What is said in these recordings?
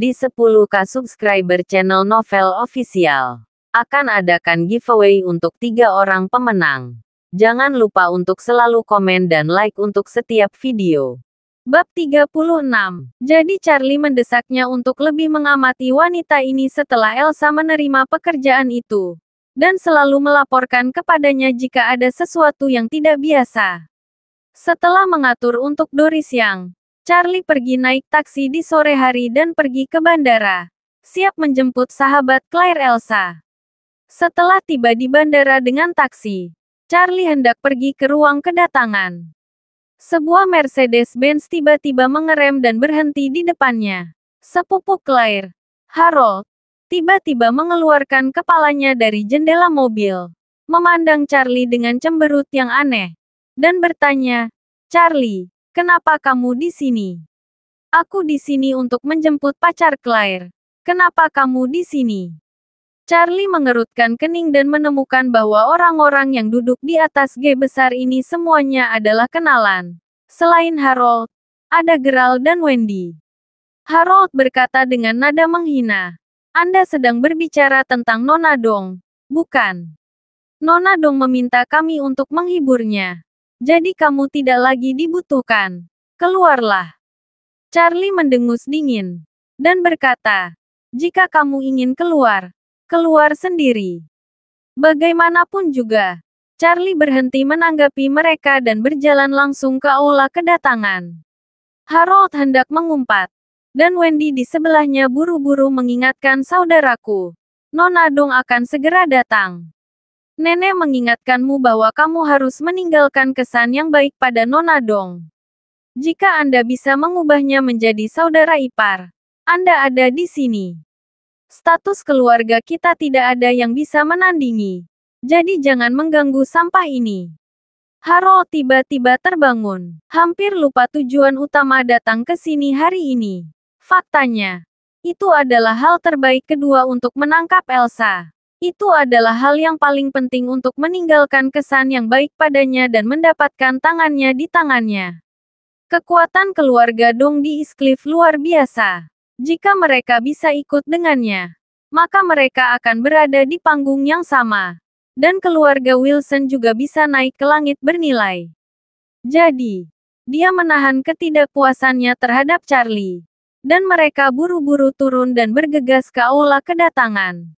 Di 10K subscriber channel Novel Official, akan adakan giveaway untuk 3 orang pemenang. Jangan lupa untuk selalu komen dan like untuk setiap video. Bab 36. Jadi Charlie mendesaknya untuk lebih mengamati wanita ini setelah Elsa menerima pekerjaan itu. Dan selalu melaporkan kepadanya jika ada sesuatu yang tidak biasa. Setelah mengatur untuk Doris Yang, Charlie pergi naik taksi di sore hari dan pergi ke bandara. Siap menjemput sahabat Claire Elsa. Setelah tiba di bandara dengan taksi, Charlie hendak pergi ke ruang kedatangan. Sebuah Mercedes-Benz tiba-tiba mengerem dan berhenti di depannya. Sepupu Claire, Harold, tiba-tiba mengeluarkan kepalanya dari jendela mobil, memandang Charlie dengan cemberut yang aneh, dan bertanya, "Charlie, kenapa kamu di sini?" "Aku di sini untuk menjemput pacar Claire. Kenapa kamu di sini?" Charlie mengerutkan kening dan menemukan bahwa orang-orang yang duduk di atas G besar ini semuanya adalah kenalan. Selain Harold, ada Gerald dan Wendy. Harold berkata dengan nada menghina, "Anda sedang berbicara tentang Nona Dong, bukan? Nona Dong meminta kami untuk menghiburnya. Jadi kamu tidak lagi dibutuhkan. Keluarlah." Charlie mendengus dingin dan berkata, "Jika kamu ingin keluar, keluar sendiri." Bagaimanapun juga, Charlie berhenti menanggapi mereka dan berjalan langsung ke aula kedatangan. Harold hendak mengumpat, dan Wendy di sebelahnya buru-buru mengingatkan, "Saudaraku, Nona Dong akan segera datang. Nenek mengingatkanmu bahwa kamu harus meninggalkan kesan yang baik pada Nona Dong. Jika Anda bisa mengubahnya menjadi saudara ipar, Anda ada di sini. Status keluarga kita tidak ada yang bisa menandingi. Jadi jangan mengganggu sampah ini." Harold tiba-tiba terbangun, hampir lupa tujuan utama datang ke sini hari ini. Faktanya, itu adalah hal terbaik kedua untuk menangkap Elsa. Itu adalah hal yang paling penting untuk meninggalkan kesan yang baik padanya dan mendapatkan tangannya di tangannya. Kekuatan keluarga Dong di Eastcliff luar biasa. Jika mereka bisa ikut dengannya, maka mereka akan berada di panggung yang sama. Dan keluarga Wilson juga bisa naik ke langit bernilai. Jadi, dia menahan ketidakpuasannya terhadap Charlie. Dan mereka buru-buru turun dan bergegas ke aula kedatangan.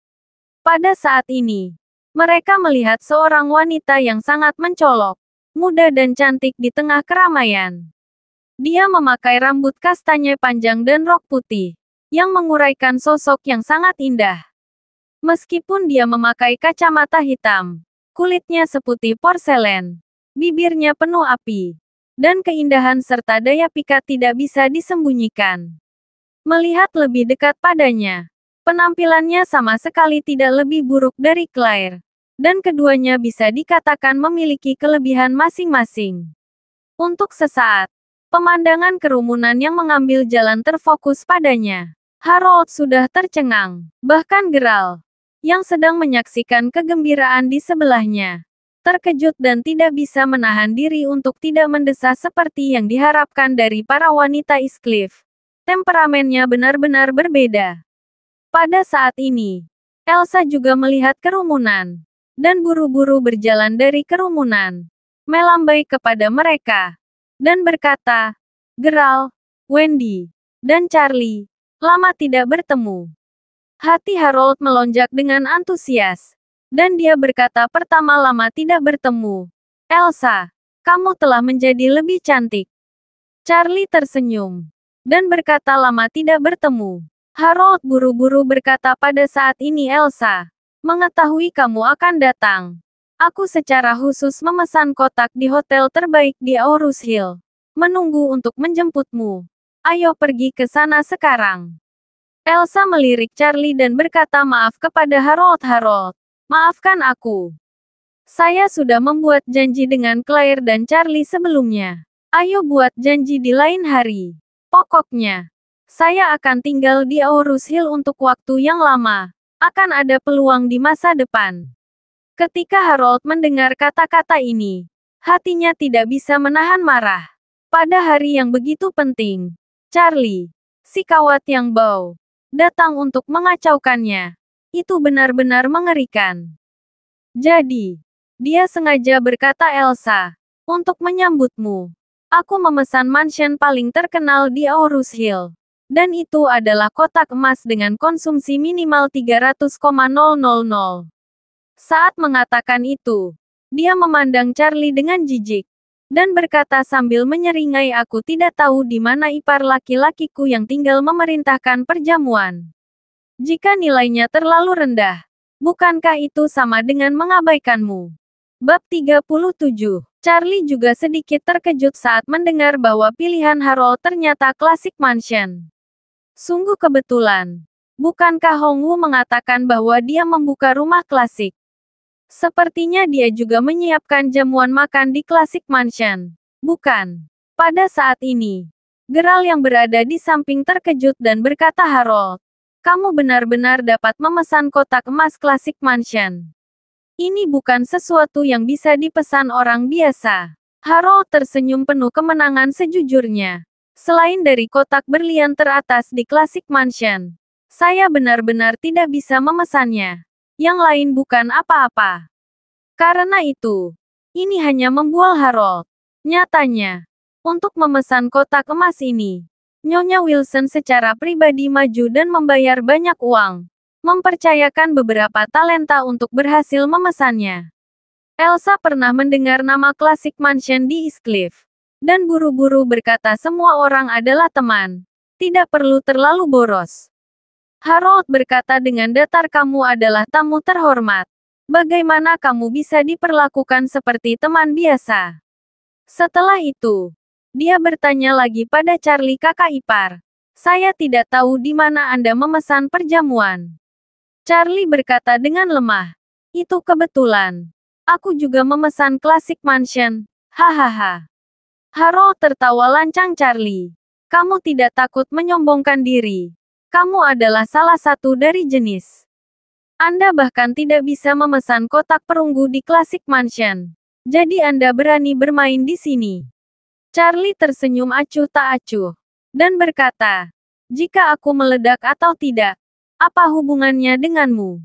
Pada saat ini, mereka melihat seorang wanita yang sangat mencolok, muda dan cantik di tengah keramaian. Dia memakai rambut kastanye panjang dan rok putih, yang menguraikan sosok yang sangat indah. Meskipun dia memakai kacamata hitam, kulitnya seputih porselen, bibirnya penuh api, dan keindahan serta daya pikat tidak bisa disembunyikan. Melihat lebih dekat padanya, penampilannya sama sekali tidak lebih buruk dari Claire, dan keduanya bisa dikatakan memiliki kelebihan masing-masing. Untuk sesaat, pemandangan kerumunan yang mengambil jalan terfokus padanya. Harold sudah tercengang. Bahkan Gerald, yang sedang menyaksikan kegembiraan di sebelahnya, terkejut dan tidak bisa menahan diri untuk tidak mendesah seperti yang diharapkan dari para wanita Eastcliff. Temperamennya benar-benar berbeda. Pada saat ini, Elsa juga melihat kerumunan, dan buru-buru berjalan dari kerumunan, melambai kepada mereka, dan berkata, "Gerald, Wendy, dan Charlie, lama tidak bertemu." Hati Harold melonjak dengan antusias, dan dia berkata, "Pertama lama tidak bertemu. Elsa, kamu telah menjadi lebih cantik." Charlie tersenyum, dan berkata, "Lama tidak bertemu." Harold buru-buru berkata, "Pada saat ini Elsa, mengetahui kamu akan datang. Aku secara khusus memesan kotak di hotel terbaik di Aurus Hill, menunggu untuk menjemputmu. Ayo pergi ke sana sekarang." Elsa melirik Charlie dan berkata, "Maaf kepada Harold. Harold, maafkan aku. Saya sudah membuat janji dengan Claire dan Charlie sebelumnya. Ayo buat janji di lain hari. Pokoknya, saya akan tinggal di Aurus Hill untuk waktu yang lama. Akan ada peluang di masa depan." Ketika Harold mendengar kata-kata ini, hatinya tidak bisa menahan marah. Pada hari yang begitu penting, Charlie, si kawat yang bau, datang untuk mengacaukannya. Itu benar-benar mengerikan. Jadi, dia sengaja berkata Elsa, untuk menyambutmu. Aku memesan mansion paling terkenal di Aurus Hill. Dan itu adalah kotak emas dengan konsumsi minimal 300,000. Saat mengatakan itu, dia memandang Charlie dengan jijik. Dan berkata sambil menyeringai, aku tidak tahu di mana ipar laki-lakiku yang tinggal memerintahkan perjamuan. Jika nilainya terlalu rendah, bukankah itu sama dengan mengabaikanmu? Bab 37. Charlie juga sedikit terkejut saat mendengar bahwa pilihan Harold ternyata Classic Mansion. Sungguh kebetulan. Bukankah Hongwu mengatakan bahwa dia membuka rumah klasik? Sepertinya dia juga menyiapkan jamuan makan di Classic Mansion. Bukan. Pada saat ini, Geralt yang berada di samping terkejut dan berkata, Harold, kamu benar-benar dapat memesan kotak emas Classic Mansion. Ini bukan sesuatu yang bisa dipesan orang biasa. Harold tersenyum penuh kemenangan sejujurnya. Selain dari kotak berlian teratas di Classic Mansion, saya benar-benar tidak bisa memesannya. Yang lain bukan apa-apa. Karena itu, ini hanya membual Harold. Nyatanya, untuk memesan kotak emas ini, Nyonya Wilson secara pribadi maju dan membayar banyak uang, mempercayakan beberapa talenta untuk berhasil memesannya. Elsa pernah mendengar nama Classic Mansion di Eastcliff, dan buru-buru berkata semua orang adalah teman. Tidak perlu terlalu boros. Harold berkata dengan datar, kamu adalah tamu terhormat. Bagaimana kamu bisa diperlakukan seperti teman biasa? Setelah itu, dia bertanya lagi pada Charlie, kakak ipar. Saya tidak tahu di mana Anda memesan perjamuan. Charlie berkata dengan lemah. Itu kebetulan. Aku juga memesan Classic Mansion. Hahaha. Harold tertawa lancang. Charlie, kamu tidak takut menyombongkan diri. Kamu adalah salah satu dari jenis. Anda bahkan tidak bisa memesan kotak perunggu di Classic Mansion. Jadi Anda berani bermain di sini. Charlie tersenyum acuh tak acuh. Dan berkata, jika aku meledak atau tidak, apa hubungannya denganmu?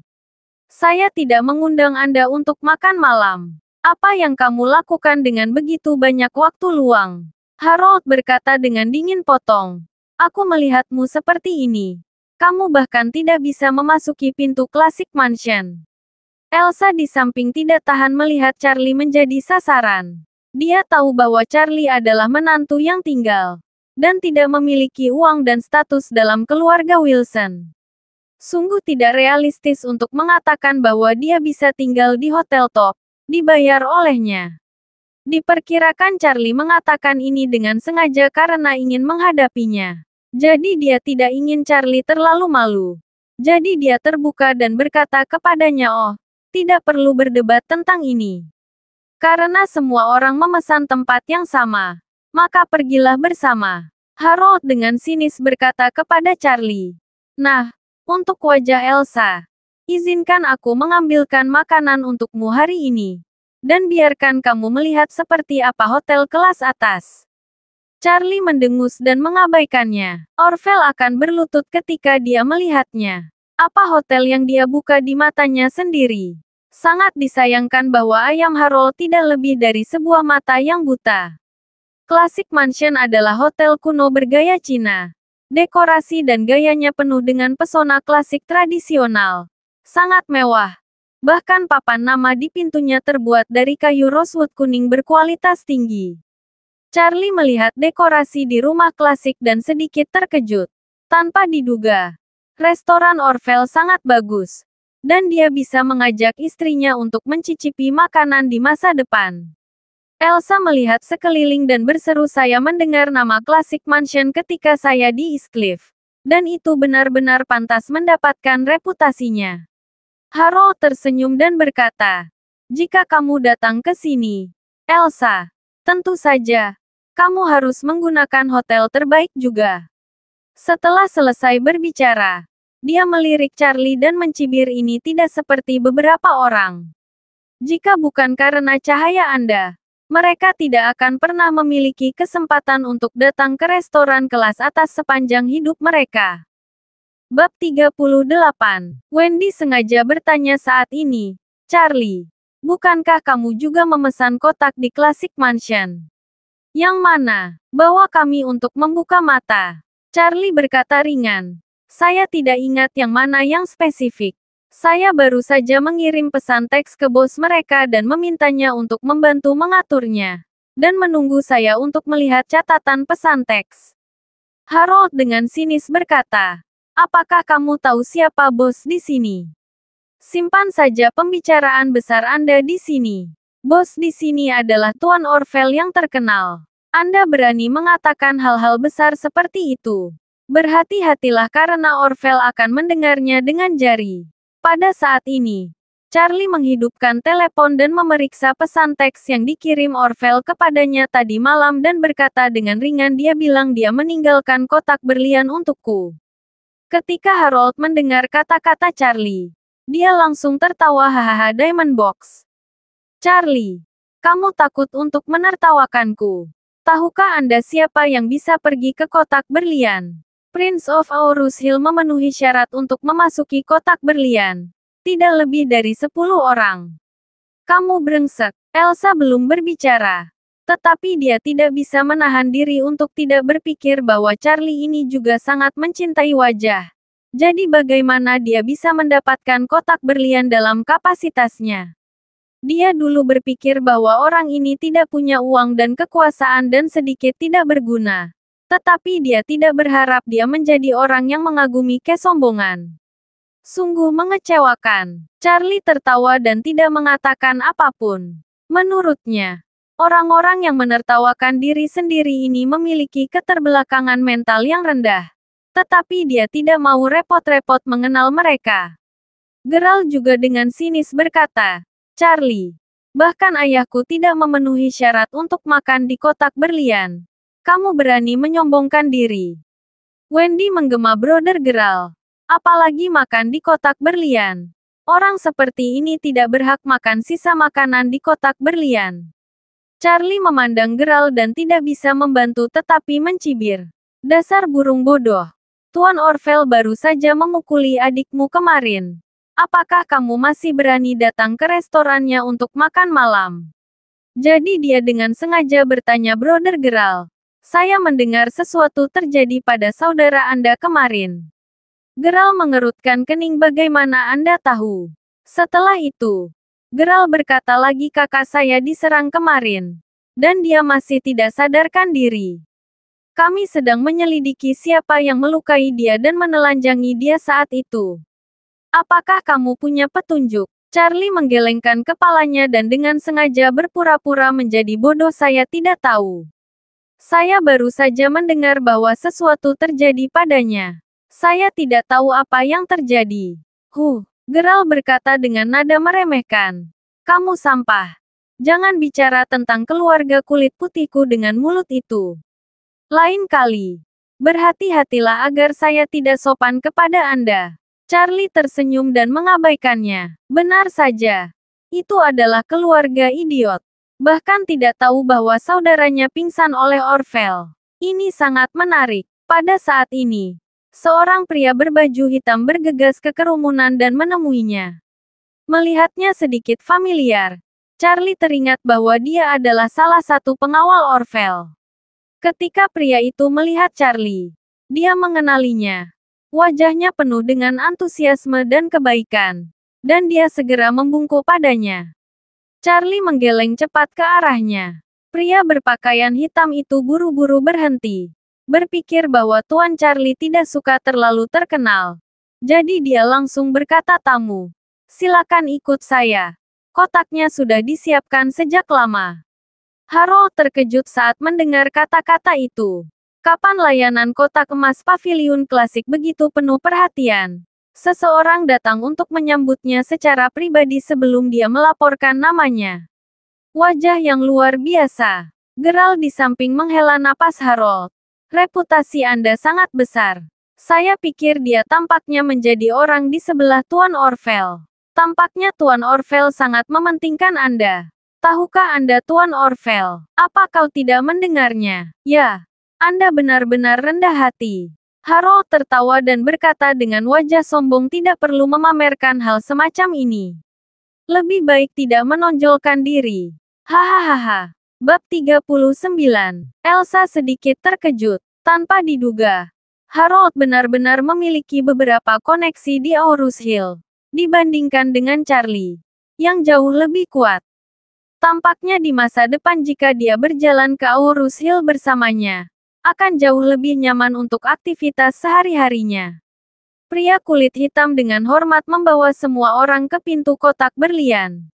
Saya tidak mengundang Anda untuk makan malam. Apa yang kamu lakukan dengan begitu banyak waktu luang? Harold berkata dengan dingin potong. Aku melihatmu seperti ini. Kamu bahkan tidak bisa memasuki pintu Classic Mansion. Elsa di samping tidak tahan melihat Charlie menjadi sasaran. Dia tahu bahwa Charlie adalah menantu yang tinggal, dan tidak memiliki uang dan status dalam keluarga Wilson. Sungguh tidak realistis untuk mengatakan bahwa dia bisa tinggal di hotel top, dibayar olehnya. Diperkirakan Charlie mengatakan ini dengan sengaja karena ingin menghadapinya. Jadi dia tidak ingin Charlie terlalu malu. Jadi dia terbuka dan berkata kepadanya, oh, tidak perlu berdebat tentang ini. Karena semua orang memesan tempat yang sama, maka pergilah bersama. Harold dengan sinis berkata kepada Charlie. Nah, untuk wajah Elsa, izinkan aku mengambilkan makanan untukmu hari ini. Dan biarkan kamu melihat seperti apa hotel kelas atas. Charlie mendengus dan mengabaikannya. Orvel akan berlutut ketika dia melihatnya. Apa hotel yang dia buka di matanya sendiri. Sangat disayangkan bahwa ayam Harold tidak lebih dari sebuah mata yang buta. Classic Mansion adalah hotel kuno bergaya Cina. Dekorasi dan gayanya penuh dengan pesona klasik tradisional. Sangat mewah. Bahkan papan nama di pintunya terbuat dari kayu rosewood kuning berkualitas tinggi. Charlie melihat dekorasi di rumah klasik dan sedikit terkejut. Tanpa diduga, restoran Orvel sangat bagus. Dan dia bisa mengajak istrinya untuk mencicipi makanan di masa depan. Elsa melihat sekeliling dan berseru, saya mendengar nama Classic Mansion ketika saya di Eastcliff. Dan itu benar-benar pantas mendapatkan reputasinya. Harold tersenyum dan berkata, jika kamu datang ke sini, Elsa, tentu saja, kamu harus menggunakan hotel terbaik juga. Setelah selesai berbicara, dia melirik Charlie dan mencibir, ini tidak seperti beberapa orang. Jika bukan karena cahaya Anda, mereka tidak akan pernah memiliki kesempatan untuk datang ke restoran kelas atas sepanjang hidup mereka. Bab 38. Wendy sengaja bertanya saat ini. Charlie, bukankah kamu juga memesan kotak di Classic Mansion? Yang mana? Bawa kami untuk membuka mata. Charlie berkata ringan. Saya tidak ingat yang mana yang spesifik. Saya baru saja mengirim pesan teks ke bos mereka dan memintanya untuk membantu mengaturnya. Dan menunggu saya untuk melihat catatan pesan teks. Harold dengan sinis berkata, apakah kamu tahu siapa bos di sini? Simpan saja pembicaraan besar Anda di sini. Bos di sini adalah Tuan Orvel yang terkenal. Anda berani mengatakan hal-hal besar seperti itu. Berhati-hatilah karena Orvel akan mendengarnya dengan jari. Pada saat ini, Charlie menghidupkan telepon dan memeriksa pesan teks yang dikirim Orvel kepadanya tadi malam dan berkata dengan ringan dia bilang dia meninggalkan kotak berlian untukku. Ketika Harold mendengar kata-kata Charlie, dia langsung tertawa hahaha Diamond Box. Charlie, kamu takut untuk menertawakanku. Tahukah Anda siapa yang bisa pergi ke kotak berlian? Prince of Aurus Hill memenuhi syarat untuk memasuki kotak berlian. Tidak lebih dari 10 orang. Kamu brengsek. Elsa belum berbicara. Tetapi dia tidak bisa menahan diri untuk tidak berpikir bahwa Charlie ini juga sangat mencintai wajah. Jadi bagaimana dia bisa mendapatkan kotak berlian dalam kapasitasnya? Dia dulu berpikir bahwa orang ini tidak punya uang dan kekuasaan dan sedikit tidak berguna. Tetapi dia tidak berharap dia menjadi orang yang mengagumi kesombongan. Sungguh mengecewakan. Charlie tertawa dan tidak mengatakan apapun. Menurutnya, orang-orang yang menertawakan diri sendiri ini memiliki keterbelakangan mental yang rendah. Tetapi dia tidak mau repot-repot mengenal mereka. Geralt juga dengan sinis berkata, Charlie, bahkan ayahku tidak memenuhi syarat untuk makan di kotak berlian. Kamu berani menyombongkan diri. Wendy menggema Brother Geralt. Apalagi makan di kotak berlian. Orang seperti ini tidak berhak makan sisa makanan di kotak berlian. Charlie memandang Geralt dan tidak bisa membantu tetapi mencibir. Dasar burung bodoh. Tuan Orvel baru saja memukuli adikmu kemarin. Apakah kamu masih berani datang ke restorannya untuk makan malam? Jadi dia dengan sengaja bertanya Brother Geralt. Saya mendengar sesuatu terjadi pada saudara Anda kemarin. Geralt mengerutkan kening bagaimana Anda tahu. Setelah itu, Geralt berkata lagi kakak saya diserang kemarin. Dan dia masih tidak sadarkan diri. Kami sedang menyelidiki siapa yang melukai dia dan menelanjangi dia saat itu. Apakah kamu punya petunjuk? Charlie menggelengkan kepalanya dan dengan sengaja berpura-pura menjadi bodoh saya tidak tahu. Saya baru saja mendengar bahwa sesuatu terjadi padanya. Saya tidak tahu apa yang terjadi. Geralt berkata dengan nada meremehkan. Kamu sampah. Jangan bicara tentang keluarga kulit putihku dengan mulut itu. Lain kali. Berhati-hatilah agar saya tidak sopan kepada Anda. Charlie tersenyum dan mengabaikannya. Benar saja. Itu adalah keluarga idiot. Bahkan tidak tahu bahwa saudaranya pingsan oleh Orvel. Ini sangat menarik. Pada saat ini, seorang pria berbaju hitam bergegas ke kerumunan dan menemuinya. Melihatnya sedikit familiar, Charlie teringat bahwa dia adalah salah satu pengawal Orvel. Ketika pria itu melihat Charlie, dia mengenalinya. Wajahnya penuh dengan antusiasme dan kebaikan. Dan dia segera membungkuk padanya. Charlie menggeleng cepat ke arahnya. Pria berpakaian hitam itu buru-buru berhenti. Berpikir bahwa Tuan Charlie tidak suka terlalu terkenal. Jadi dia langsung berkata tamu. Silakan ikut saya. Kotaknya sudah disiapkan sejak lama. Harold terkejut saat mendengar kata-kata itu. Kapan layanan kotak emas pavilion klasik begitu penuh perhatian? Seseorang datang untuk menyambutnya secara pribadi sebelum dia melaporkan namanya. Wajah yang luar biasa. Geralt di samping menghela napas Harold. Reputasi Anda sangat besar. Saya pikir dia tampaknya menjadi orang di sebelah Tuan Orvel. Tampaknya Tuan Orvel sangat mementingkan Anda. Tahukah Anda Tuan Orvel? Apa kau tidak mendengarnya? Ya, Anda benar-benar rendah hati. Harold tertawa dan berkata dengan wajah sombong, tidak perlu memamerkan hal semacam ini. Lebih baik tidak menonjolkan diri. Hahaha. Bab 39. Elsa sedikit terkejut. Tanpa diduga, Harold benar-benar memiliki beberapa koneksi di Aurus Hill. Dibandingkan dengan Charlie, yang jauh lebih kuat. Tampaknya di masa depan jika dia berjalan ke Aurus Hill bersamanya, akan jauh lebih nyaman untuk aktivitas sehari-harinya. Pria kulit hitam dengan hormat membawa semua orang ke pintu kotak berlian.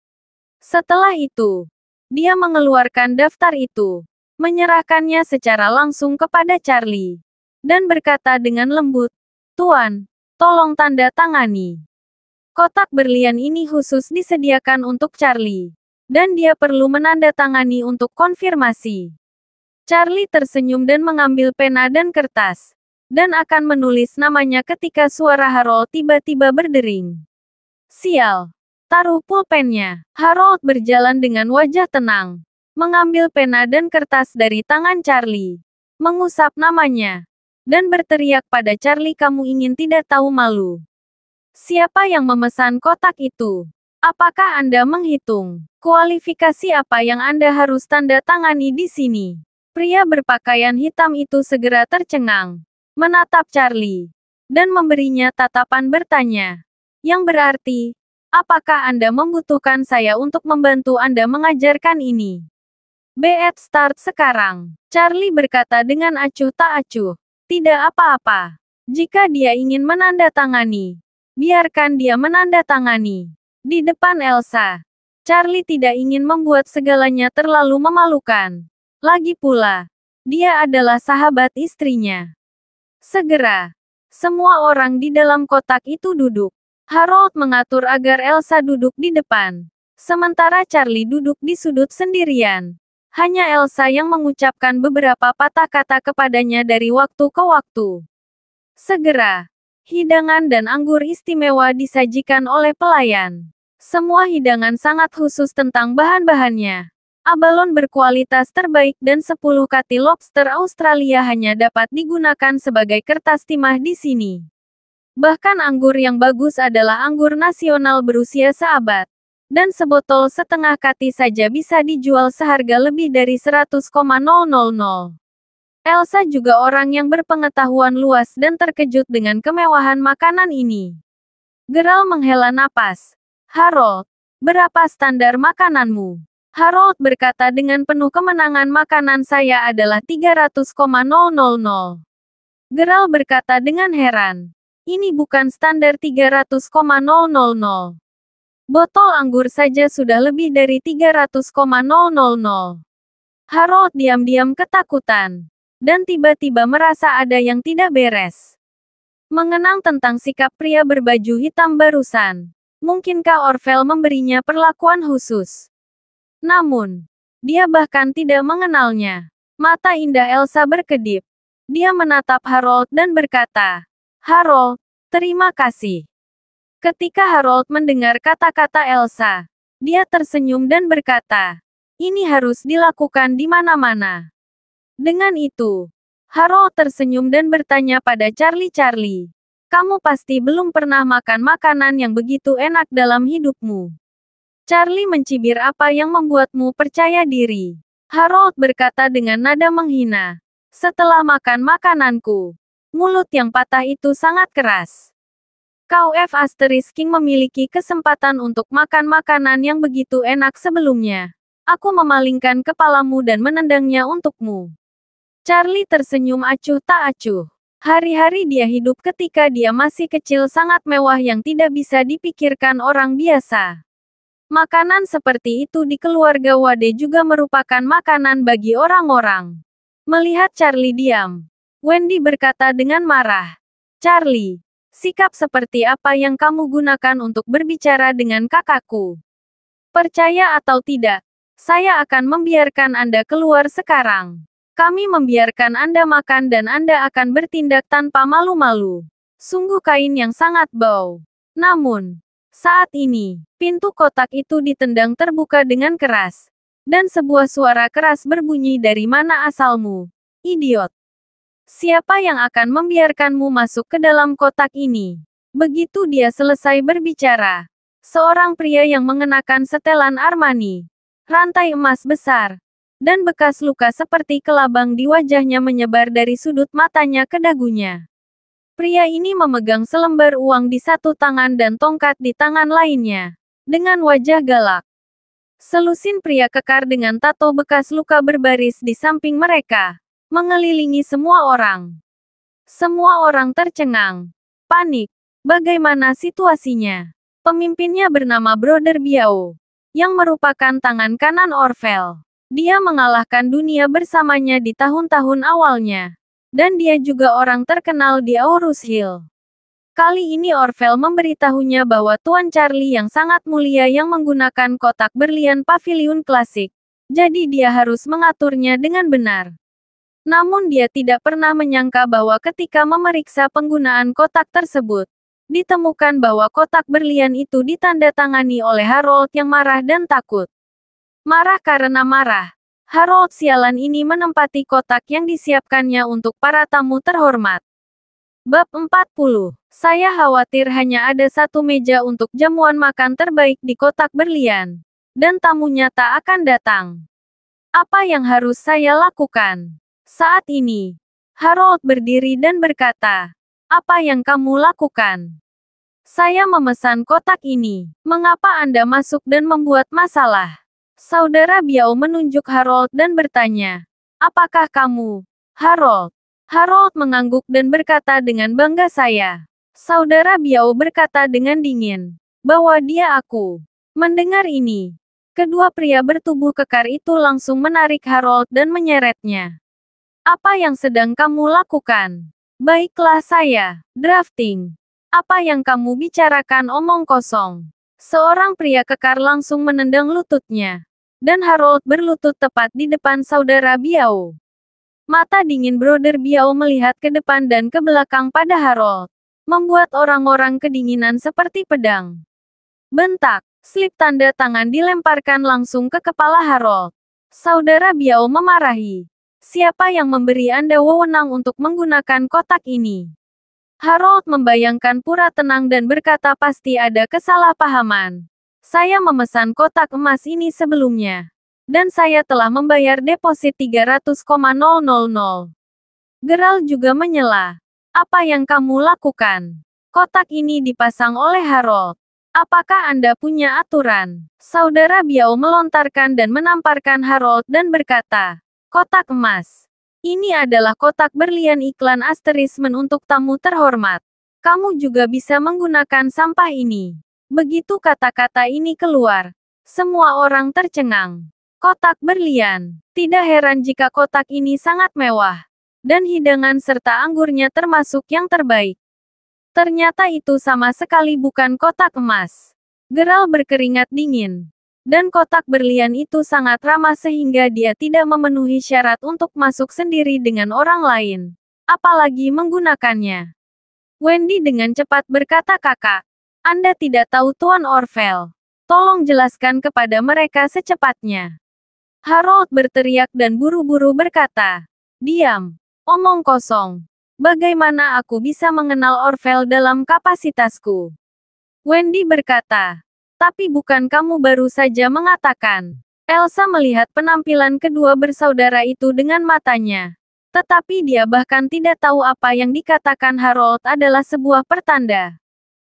Setelah itu, dia mengeluarkan daftar itu, menyerahkannya secara langsung kepada Charlie, dan berkata dengan lembut, "Tuan, tolong tanda tangani. Kotak berlian ini khusus disediakan untuk Charlie, dan dia perlu menandatangani untuk konfirmasi." Charlie tersenyum dan mengambil pena dan kertas, dan akan menulis namanya ketika suara Harold tiba-tiba berdering. "Sial. Taruh pulpennya." Harold berjalan dengan wajah tenang, mengambil pena dan kertas dari tangan Charlie, mengusap namanya, dan berteriak pada Charlie, "Kamu ingin tidak tahu malu? Siapa yang memesan kotak itu? Apakah Anda menghitung kualifikasi apa yang Anda harus tanda tangani di sini?" Pria berpakaian hitam itu segera tercengang, menatap Charlie, dan memberinya tatapan bertanya, yang berarti, "Apakah Anda membutuhkan saya untuk membantu Anda mengajarkan ini?" "Beat start sekarang," Charlie berkata dengan acuh tak acuh. "Tidak apa-apa. Jika dia ingin menandatangani, biarkan dia menandatangani." Di depan Elsa, Charlie tidak ingin membuat segalanya terlalu memalukan. Lagi pula, dia adalah sahabat istrinya. Segera, semua orang di dalam kotak itu duduk. Harold mengatur agar Elsa duduk di depan, sementara Charlie duduk di sudut sendirian. Hanya Elsa yang mengucapkan beberapa patah kata kepadanya dari waktu ke waktu. Segera, hidangan dan anggur istimewa disajikan oleh pelayan. Semua hidangan sangat khusus tentang bahan-bahannya. Abalon berkualitas terbaik dan 10 kati lobster Australia hanya dapat digunakan sebagai kertas timah di sini. Bahkan anggur yang bagus adalah anggur nasional berusia seabad. Dan sebotol setengah kati saja bisa dijual seharga lebih dari 100,000. Elsa juga orang yang berpengetahuan luas dan terkejut dengan kemewahan makanan ini. Gerald menghela napas. "Harold, berapa standar makananmu?" Harold berkata dengan penuh kemenangan, "Makanan saya adalah 300,000. Gerald berkata dengan heran, "Ini bukan standar 300,000. Botol anggur saja sudah lebih dari 300,000. Harold diam-diam ketakutan, dan tiba-tiba merasa ada yang tidak beres. Mengenang tentang sikap pria berbaju hitam barusan, mungkinkah Orvel memberinya perlakuan khusus? Namun, dia bahkan tidak mengenalnya. Mata indah Elsa berkedip. Dia menatap Harold dan berkata, "Harold, terima kasih." Ketika Harold mendengar kata-kata Elsa, dia tersenyum dan berkata, "Ini harus dilakukan di mana-mana." Dengan itu, Harold tersenyum dan bertanya pada Charlie, "Kamu pasti belum pernah makan makanan yang begitu enak dalam hidupmu." Charlie mencibir, "Apa yang membuatmu percaya diri?" Harold berkata dengan nada menghina, "Setelah makan makananku, mulut yang patah itu sangat keras. Kau King memiliki kesempatan untuk makan makanan yang begitu enak sebelumnya. Aku memalingkan kepalamu dan menendangnya untukmu." Charlie tersenyum acuh tak acuh. Hari-hari dia hidup ketika dia masih kecil sangat mewah yang tidak bisa dipikirkan orang biasa. Makanan seperti itu di keluarga Wade juga merupakan makanan bagi orang-orang. Melihat Charlie diam, Wendy berkata dengan marah, "Charlie, sikap seperti apa yang kamu gunakan untuk berbicara dengan kakakku? Percaya atau tidak, saya akan membiarkan Anda keluar sekarang. Kami membiarkan Anda makan dan Anda akan bertindak tanpa malu-malu. Sungguh kain yang sangat bau." Namun, saat ini, pintu kotak itu ditendang terbuka dengan keras. Dan sebuah suara keras berbunyi, "Dari mana asalmu, idiot?" Siapa yang akan membiarkanmu masuk ke dalam kotak ini? Begitu dia selesai berbicara, seorang pria yang mengenakan setelan Armani, rantai emas besar, dan bekas luka seperti kelabang di wajahnya menyebar dari sudut matanya ke dagunya. Pria ini memegang selembar uang di satu tangan dan tongkat di tangan lainnya, dengan wajah galak. Selusin pria kekar dengan tato bekas luka berbaris di samping mereka, mengelilingi semua orang. Semua orang tercengang, panik. Bagaimana situasinya? Pemimpinnya bernama Brother Biao, yang merupakan tangan kanan Orvel. Dia mengalahkan dunia bersamanya di tahun-tahun awalnya. Dan dia juga orang terkenal di Aurus Hill. Kali ini Orvel memberitahunya bahwa Tuan Charlie yang sangat mulia yang menggunakan kotak berlian pavilion klasik. Jadi dia harus mengaturnya dengan benar. Namun dia tidak pernah menyangka bahwa ketika memeriksa penggunaan kotak tersebut, ditemukan bahwa kotak berlian itu ditandatangani oleh Harold yang marah dan takut. Marah karena marah. Harold sialan ini menempati kotak yang disiapkannya untuk para tamu terhormat. Bab 40. Saya khawatir hanya ada satu meja untuk jamuan makan terbaik di kotak berlian. Dan tamunya tak akan datang. Apa yang harus saya lakukan? Saat ini, Harold berdiri dan berkata, "Apa yang kamu lakukan?" "Saya memesan kotak ini. Mengapa Anda masuk dan membuat masalah?" Saudara Biao menunjuk Harold dan bertanya, "Apakah kamu, Harold?" Harold mengangguk dan berkata dengan bangga, "Saya." Saudara Biao berkata dengan dingin, "Bahwa dia aku." Mendengar ini, kedua pria bertubuh kekar itu langsung menarik Harold dan menyeretnya. "Apa yang sedang kamu lakukan?" "Baiklah saya, drafting." "Apa yang kamu bicarakan omong kosong." Seorang pria kekar langsung menendang lututnya. Dan Harold berlutut tepat di depan saudara Biao. Mata dingin Brother Biao melihat ke depan dan ke belakang pada Harold. Membuat orang-orang kedinginan seperti pedang. Bentak, slip tanda tangan dilemparkan langsung ke kepala Harold. Saudara Biao memarahi. "Siapa yang memberi Anda wewenang untuk menggunakan kotak ini?" Harold membayangkan pura tenang dan berkata, "Pasti ada kesalahpahaman. Saya memesan kotak emas ini sebelumnya. Dan saya telah membayar deposit 300,000. Gerald juga menyela. "Apa yang kamu lakukan? Kotak ini dipasang oleh Harold. Apakah Anda punya aturan?" Saudara Biao melontarkan dan menamparkan Harold dan berkata, "Kotak emas. Ini adalah kotak berlian iklan Asterismen untuk tamu terhormat. Kamu juga bisa menggunakan sampah ini." Begitu kata-kata ini keluar, semua orang tercengang. Kotak berlian. Tidak heran jika kotak ini sangat mewah. Dan hidangan serta anggurnya termasuk yang terbaik. Ternyata itu sama sekali bukan kotak emas. Gerald berkeringat dingin. Dan kotak berlian itu sangat ramah sehingga dia tidak memenuhi syarat untuk masuk sendiri dengan orang lain. Apalagi menggunakannya. Wendy dengan cepat berkata, "Kakak, Anda tidak tahu Tuan Orvel. Tolong jelaskan kepada mereka secepatnya." Harold berteriak dan buru-buru berkata, "Diam. Omong kosong. Bagaimana aku bisa mengenal Orvel dalam kapasitasku?" Wendy berkata, "Tapi bukan kamu baru saja mengatakan?" Elsa melihat penampilan kedua bersaudara itu dengan matanya. Tetapi dia bahkan tidak tahu apa yang dikatakan Harold adalah sebuah pertanda.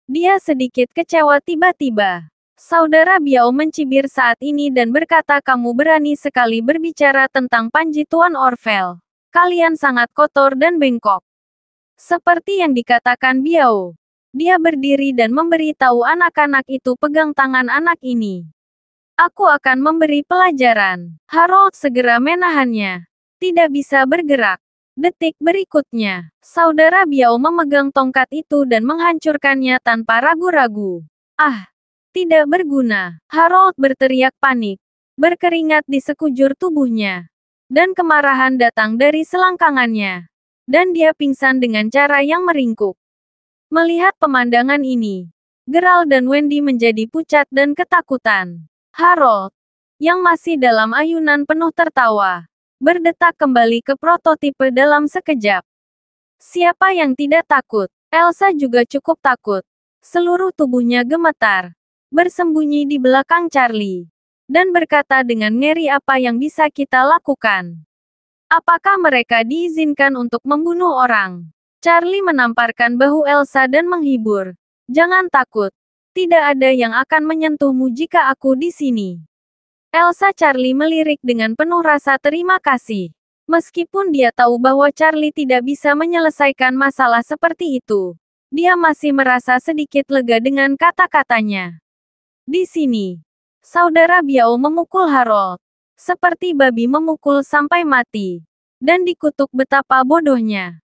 Dia sedikit kecewa tiba-tiba. Saudara Biao mencibir saat ini dan berkata, "Kamu berani sekali berbicara tentang Panji Tuan Orvel. Kalian sangat kotor dan bengkok." Seperti yang dikatakan Biao. Dia berdiri dan memberitahu anak-anak itu, "Pegang tangan anak ini. Aku akan memberi pelajaran." Harold segera menahannya. Tidak bisa bergerak. Detik berikutnya, saudara Biao memegang tongkat itu dan menghancurkannya tanpa ragu-ragu. "Ah, tidak berguna!" Harold berteriak panik. Berkeringat di sekujur tubuhnya. Dan kemarahan datang dari selangkangannya. Dan dia pingsan dengan cara yang meringkuk. Melihat pemandangan ini, Gerald dan Wendy menjadi pucat dan ketakutan. Harold, yang masih dalam ayunan penuh tertawa, berdetak kembali ke prototipe dalam sekejap. Siapa yang tidak takut? Elsa juga cukup takut. Seluruh tubuhnya gemetar. Bersembunyi di belakang Charlie. Dan berkata dengan ngeri, apa yang bisa kita lakukan? Apakah mereka diizinkan untuk membunuh orang? Charlie menamparkan bahu Elsa dan menghibur. Jangan takut. Tidak ada yang akan menyentuhmu jika aku di sini. Elsa Charlie melirik dengan penuh rasa terima kasih. Meskipun dia tahu bahwa Charlie tidak bisa menyelesaikan masalah seperti itu, dia masih merasa sedikit lega dengan kata-katanya. Di sini, saudara Biao memukul Harold, seperti babi memukul sampai mati, dan dikutuk betapa bodohnya.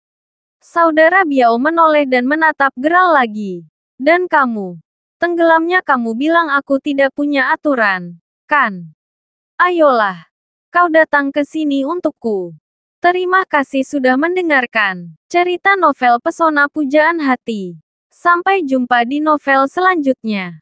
Saudara Biao menoleh dan menatap Geralt lagi. Dan kamu, tenggelamnya kamu bilang aku tidak punya aturan, kan? Ayolah. Kau datang ke sini untukku. Terima kasih sudah mendengarkan cerita novel Pesona Pujaan Hati. Sampai jumpa di novel selanjutnya.